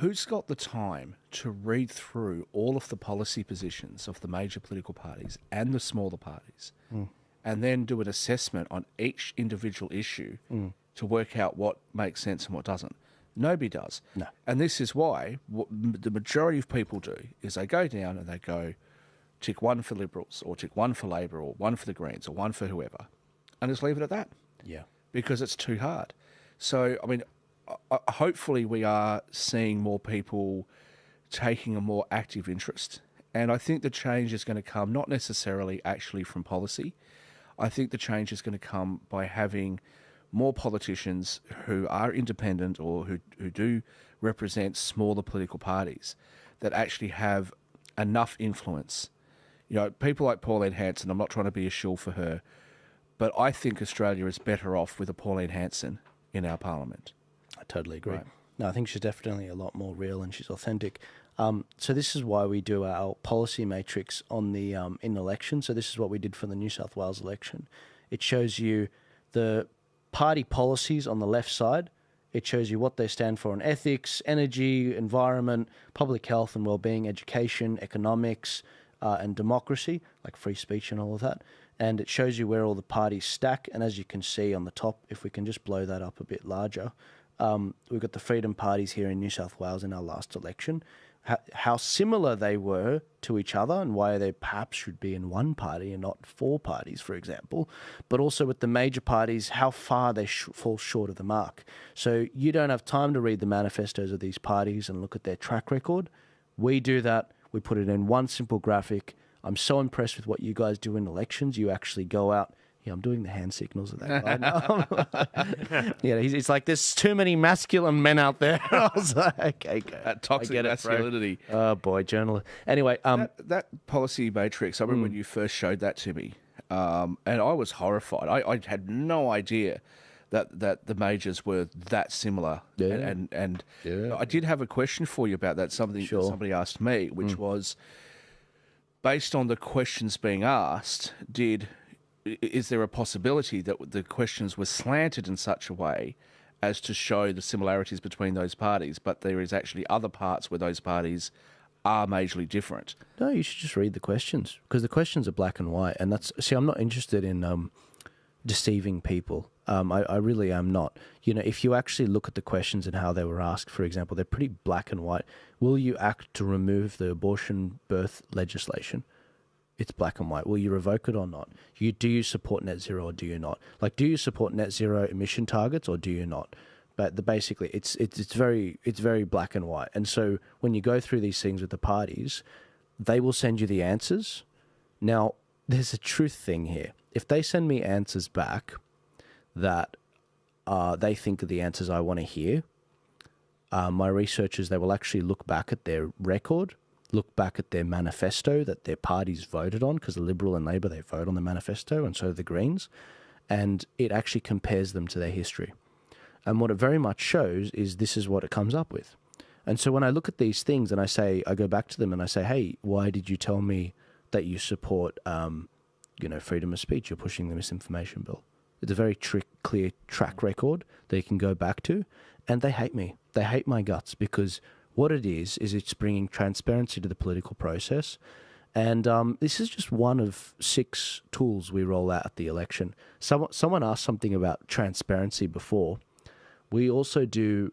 who's got the time to read through all of the policy positions of the major political parties and the smaller parties and then do an assessment on each individual issue to work out what makes sense and what doesn't? Nobody does. No. And this is why what the majority of people do is they go down and they go tick one for Liberals or tick one for Labor or one for the Greens or one for whoever and just leave it at that. Yeah. Because it's too hard. So, I mean, hopefully we are seeing more people taking a more active interest. And I think the change is going to come not necessarily actually from policy. I think the change is going to come by having more politicians who are independent or who do represent smaller political parties that actually have enough influence. You know, people like Pauline Hanson, I'm not trying to be a shill for her, but I think Australia is better off with a Pauline Hanson in our parliament. I totally agree. Right. No, I think she's definitely a lot more real and she's authentic. So this is why we do our policy matrix on the in election. So this is what we did for the New South Wales election. It shows you the party policies on the left side. It shows you what they stand for in ethics, energy, environment, public health and well-being, education, economics, and democracy, like free speech and all of that. And it shows you where all the parties stack. And as you can see on the top, if we can just blow that up a bit larger, we've got the Freedom parties here in New South Wales in our last election, how similar they were to each other and why they perhaps should be in one party and not four parties, for example, but also with the major parties, how far they fall short of the mark. So you don't have time to read the manifestos of these parties and look at their track record. We do that. We put it in one simple graphic. I'm so impressed with what you guys do in elections. You actually go out. Yeah, I'm doing the hand signals of that guy now. Yeah, he's like, there's too many masculine men out there. I was like, okay, go. That toxic masculinity. Oh, boy, journalist. Anyway. That policy matrix, I remember when you first showed that to me, and I was horrified. I had no idea that the majors were that similar. Yeah. And Yeah. I did have a question for you about that, somebody asked me, which was, based on the questions being asked, is there a possibility that the questions were slanted in such a way as to show the similarities between those parties, but there is actually other parts where those parties are majorly different? No, you should just read the questions because the questions are black and white. And I'm not interested in deceiving people. I really am not. You know, if you actually look at the questions and how they were asked, for example, they're pretty black and white. Will you act to remove the abortion birth legislation? It's black and white. Will you revoke it or not? Do you support net zero or do you not? Like, do you support net zero emission targets or do you not? But basically, it's very black and white. And so when you go through these things with the parties, they will send you the answers. Now, there's a truth thing here. If they send me answers back that they think are the answers I want to hear, my researchers, they will actually look back at their record, look back at their manifesto that their parties voted on, because the Liberal and Labor, they vote on the manifesto, and so do the Greens, and it actually compares them to their history. And what it very much shows is this is what it comes up with. And so when I look at these things and I go back to them and I say, hey, why did you tell me that you support, freedom of speech? You're pushing the misinformation bill. It's a very clear track record that you can go back to, and they hate me. They hate my guts because what it is it's bringing transparency to the political process. And this is just one of 6 tools we roll out at the election. Someone asked something about transparency before. We also do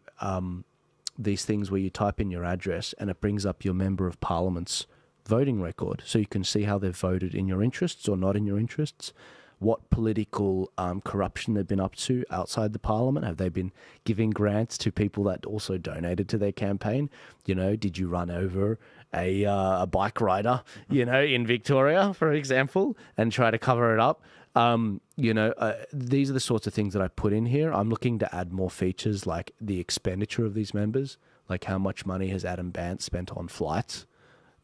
these things where you type in your address and it brings up your Member of Parliament's voting record. So you can see how they've voted in your interests or not in your interests. What political corruption they've been up to outside the parliament. Have they been giving grants to people that also donated to their campaign? You know, did you run over a bike rider, in Victoria, for example, and try to cover it up? These are the sorts of things that I put in here. I'm looking to add more features like the expenditure of these members, like how much money has Adam Bant spent on flights,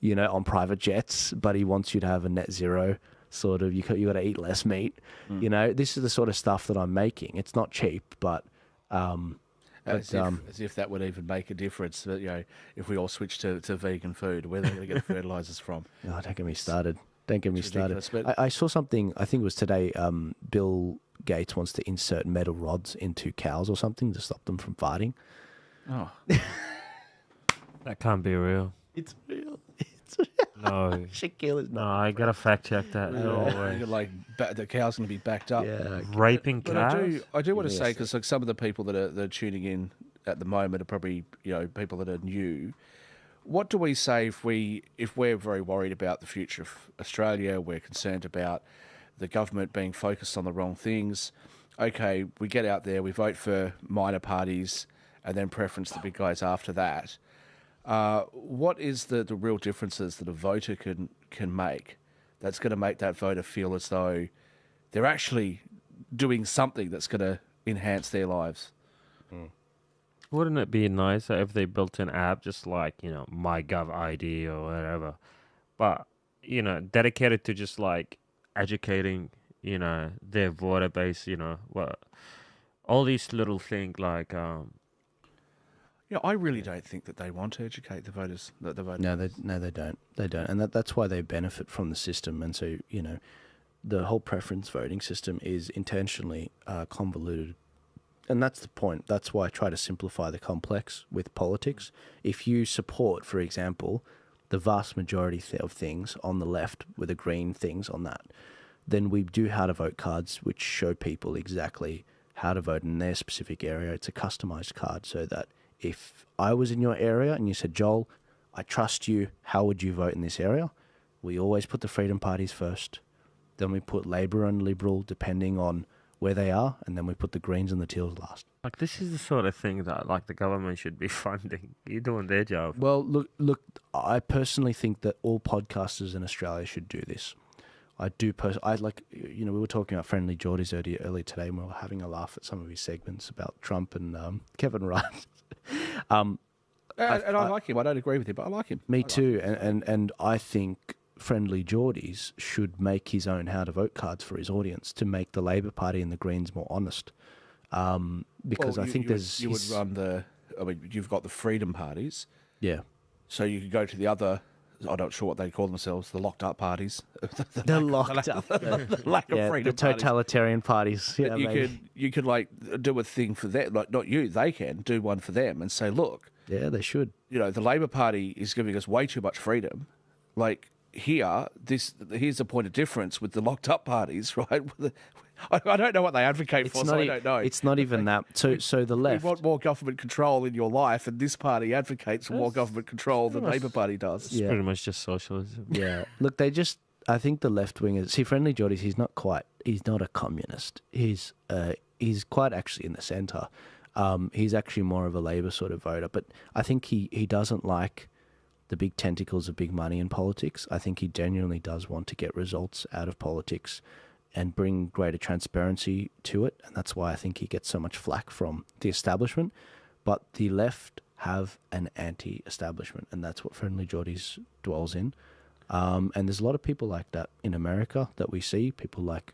on private jets, but he wants you to have a net zero sort of, you got to eat less meat. This is the sort of stuff that I'm making. It's not cheap, but as if that would even make a difference. If we all switch to vegan food, where they're going to get the fertilizers from? Oh, don't get me started. Don't get me started. But I saw something, I think it was today, Bill Gates wants to insert metal rods into cows or something to stop them from farting. Oh. That can't be real. It's real. No. Shakeel is No, not. I gotta fact check that. No way. You're like the cow's going to be backed up. Yeah. Raping But cows? I do want to Yes. say, because like some of the people that are tuning in at the moment are probably people that are new. What do we say if we're very worried about the future of Australia? We're concerned about the government being focused on the wrong things. Okay, we get out there, we vote for minor parties, and then preference the big guys after that. What is the real differences that a voter can make that's going to make that voter feel as though they're actually doing something that's going to enhance their lives? Wouldn't it be nicer if they built an app just like, My Gov ID or whatever, but, dedicated to just like educating, their voter base, all these little things like, I really don't think that they want to educate the voters. The voters. No, they don't. They don't, and that's why they benefit from the system. And so, the whole preference voting system is intentionally convoluted, and that's the point. That's why I try to simplify the complex with politics. If you support, for example, the vast majority of things on the left with the green things on that, then we do how to vote cards, which show people exactly how to vote in their specific area. It's a customized card, so that if I was in your area and you said, Joel, I trust you, how would you vote in this area? We always put the freedom parties first. Then we put Labor and Liberal, depending on where they are. And then we put the Greens and the Teals last. like this is the sort of thing that like the government should be funding. You're doing their job. Well, look, I personally think that all podcasters in Australia should do this. I do. We were talking about Friendly Geordies earlier today, and we were having a laugh at some of his segments about Trump and Kevin Rudd. And I like him. I don't agree with him, but I like him. Me too. And I think Friendly Geordies should make his own how to vote cards for his audience to make the Labor Party and the Greens more honest. Because I think you would run you've got the freedom parties. Yeah. So you could go to the other. I'm not sure what they call themselves, the locked up parties. The locked up. The lack of freedom. The totalitarian parties. Yeah, you could like do a thing for them, like not you. They can do one for them and say, look. Yeah, they should. The Labor Party is giving us way too much freedom. Like here's the point of difference with the locked up parties, right? I don't know what they advocate for, so I don't know. It's not even that. So the left. You want more government control in your life, and this party advocates for more government control than the Labor Party does. It's pretty much just socialism. Yeah. Look, I think the left wingers. See, Friendly Geordies, he's not a communist. He's quite actually in the centre. He's actually more of a Labor sort of voter, but I think he doesn't like the big tentacles of big money in politics. I think he genuinely does want to get results out of politics and bring greater transparency to it, and that's why I think he gets so much flack from the establishment. But the left have an anti-establishment, and that's what Friendly Geordies dwells in. And there's a lot of people like that in America that we see. People like,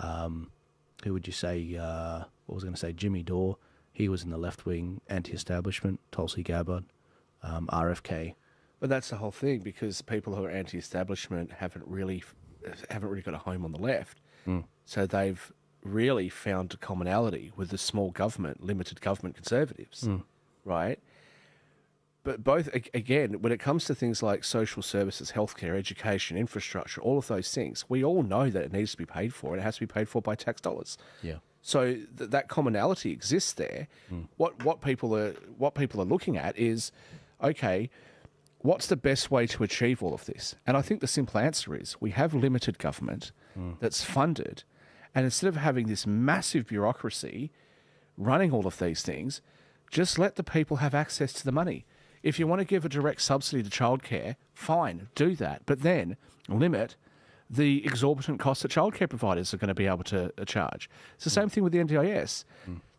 who would you say? What was I going to say? Jimmy Dore. He was in the left wing, anti-establishment. Tulsi Gabbard, RFK. But that's the whole thing, because people who are anti-establishment haven't really got a home on the left. So they've really found a commonality with the small government, limited government conservatives, right? But both, again, when it comes to things like social services, healthcare, education, infrastructure, all of those things, we all know that it needs to be paid for, and it has to be paid for by tax dollars. Yeah. So that commonality exists there. What people are looking at is, okay, what's the best way to achieve all of this? And I think the simple answer is we have limited government that's funded, and instead of having this massive bureaucracy running all of these things, just let the people have access to the money. If you want to give a direct subsidy to childcare, fine, do that, but then limit the exorbitant costs that childcare providers are going to be able to charge. It's the same thing with the NDIS.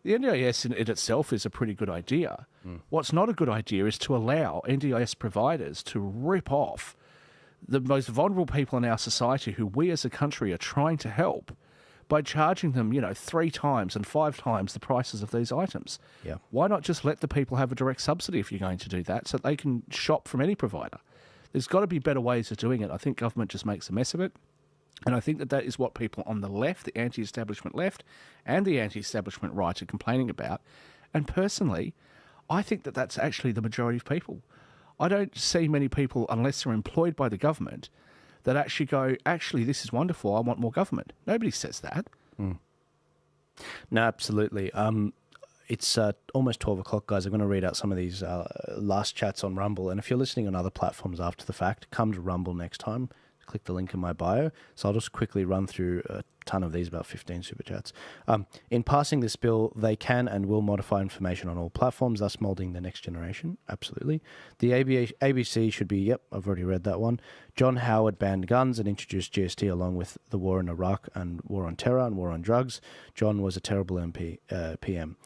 The NDIS in itself is a pretty good idea. What's not a good idea is to allow NDIS providers to rip off the most vulnerable people in our society who we as a country are trying to help by charging them, 3 times and 5 times the prices of these items. Yeah. Why not just let the people have a direct subsidy if you're going to do that, so they can shop from any provider? There's got to be better ways of doing it. I think government just makes a mess of it. And I think that is what people on the left, the anti-establishment left and the anti-establishment right, are complaining about. And personally, I think that that's actually the majority of people. I don't see many people, unless they're employed by the government, that actually go, actually, this is wonderful, I want more government. Nobody says that. No, absolutely. It's almost 12 o'clock, guys. I'm going to read out some of these last chats on Rumble. And if you're listening on other platforms after the fact, come to Rumble next time. Click the link in my bio. So I'll just quickly run through a ton of these, about 15 super chats. In passing this bill, they can and will modify information on all platforms, thus moulding the next generation. Absolutely. The ABC should be, yep, I've already read that one. John Howard banned guns and introduced GST along with the war in Iraq and war on terror and war on drugs. John was a terrible PM.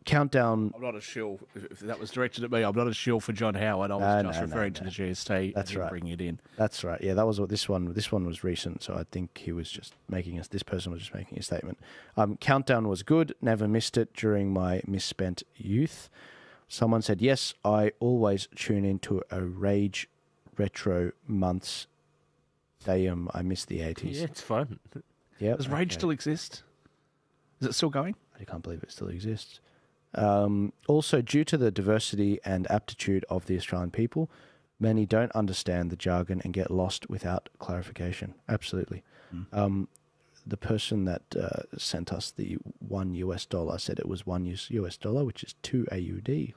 Countdown. I'm not a shill. If that was directed at me, I'm not a shill for John Howard. I was just referring to the GST. That's right. Bringing it in. That's right. Yeah, that was what this one was recent. So I think he was just this person was just making a statement. Countdown was good. Never missed it during my misspent youth. Someone said, yes, I always tune into a Rage retro months. Damn, I miss the 80s. Yeah, it's fun. Yeah. Does Rage still exist? Is it still going? I can't believe it still exists. Also, due to the diversity and aptitude of the Australian people, many don't understand the jargon and get lost without clarification. Absolutely. The person that sent us the $1 said it was $1, which is 2 AUD.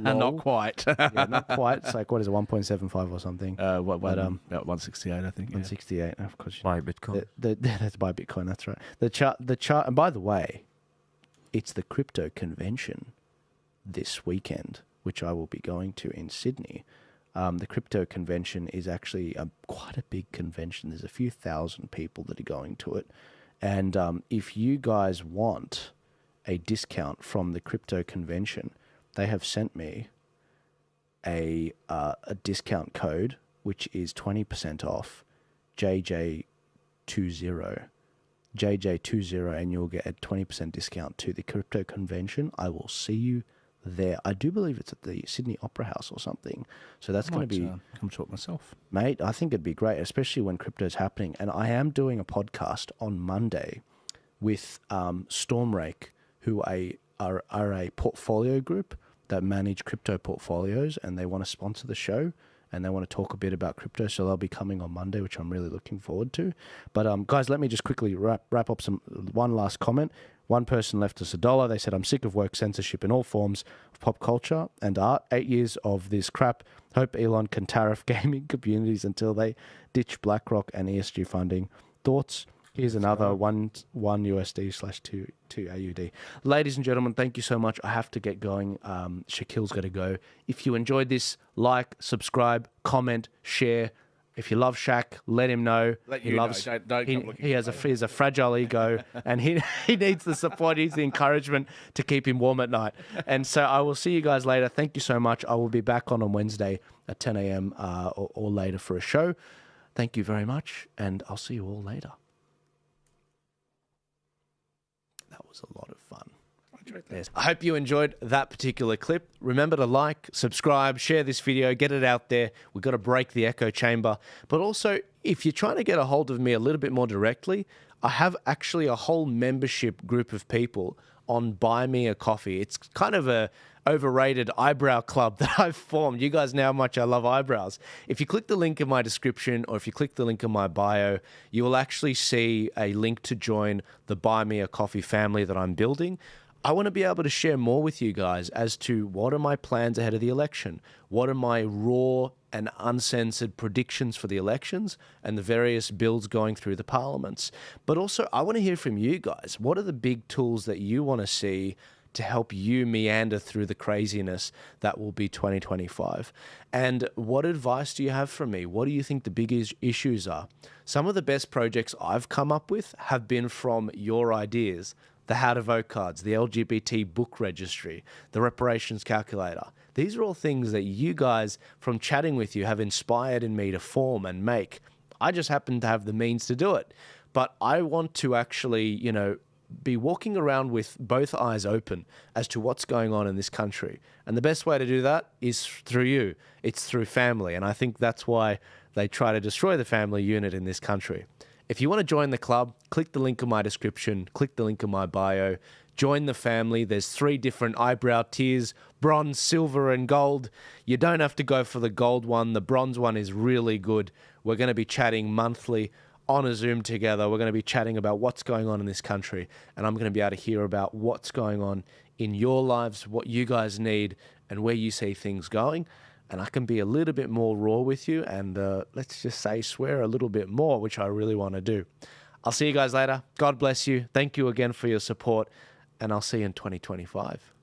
Not quite. Yeah, not quite. It's like, what is it, 1.75 or something? About 168, I think. 168, of course. Buy Bitcoin. That's buy Bitcoin, that's right. The chart, and by the way, it's the crypto convention this weekend, which I will be going to in Sydney. The crypto convention is actually quite a big convention. There's a few thousand people that are going to it. And if you guys want a discount from the crypto convention, they have sent me a discount code, which is 20% off JJ20. JJ20, and you'll get a 20% discount to the crypto convention. I will see you there. I do believe it's at the Sydney Opera House or something. So that's going to be... come talk myself. Mate, I think it'd be great, especially when crypto's happening. And I am doing a podcast on Monday with Stormrake, who are a portfolio group that manage crypto portfolios, and they want to sponsor the show. And they want to talk a bit about crypto, so they'll be coming on Monday, which I'm really looking forward to. But guys, let me just quickly wrap up one last comment. One person left us $1. They said, I'm sick of woke censorship in all forms of pop culture and art. 8 years of this crap. Hope Elon can tariff gaming communities until they ditch BlackRock and ESG funding. Thoughts? Here's another one USD/2 AUD. Ladies and gentlemen, thank you so much. I have to get going. Shakeel's got to go. If you enjoyed this, like, subscribe, comment, share. If you love Shaq, let him know. He has a fragile ego, and he needs the support. He needs the encouragement to keep him warm at night. And so I will see you guys later. Thank you so much. I will be back on Wednesday at 10 a.m. Or later for a show. Thank you very much, and I'll see you all later. That was a lot of fun. I hope you enjoyed that particular clip. Remember to like, subscribe, share this video, get it out there. We've got to break the echo chamber. But also, if you're trying to get a hold of me a little bit more directly, I have actually a whole membership group of people on Buy Me a Coffee. It's kind of a overrated eyebrow club that I've formed. You guys know how much I love eyebrows. If you click the link in my description, or if you click the link in my bio, you will actually see a link to join the Buy Me a Coffee family that I'm building. I want to be able to share more with you guys as to what are my plans ahead of the election, what are my raw and uncensored predictions for the elections and the various bills going through the parliaments. But also, I want to hear from you guys. What are the big tools that you want to see to help you meander through the craziness that will be 2025? And what advice do you have for me? What do you think the biggest issues are? Some of the best projects I've come up with have been from your ideas. The How to Vote cards, the LGBT book registry, the reparations calculator. These are all things that you guys, from chatting with you, have inspired in me to form and make. I just happen to have the means to do it. But I want to actually, be walking around with both eyes open as to what's going on in this country. And the best way to do that is through you. It's through family. And I think that's why they try to destroy the family unit in this country. If you want to join the club, click the link in my description, click the link in my bio, Join the family. There's 3 different eyebrow tiers, bronze, silver, and gold. You don't have to go for the gold one. The bronze one is really good. We're going to be chatting monthly on a Zoom together. We're going to be chatting about what's going on in this country, and I'm going to be able to hear about what's going on in your lives, what you guys need, and where you see things going. And I can be a little bit more raw with you and let's just say swear a little bit more, which I really want to do. I'll see you guys later. God bless you. Thank you again for your support, and I'll see you in 2025.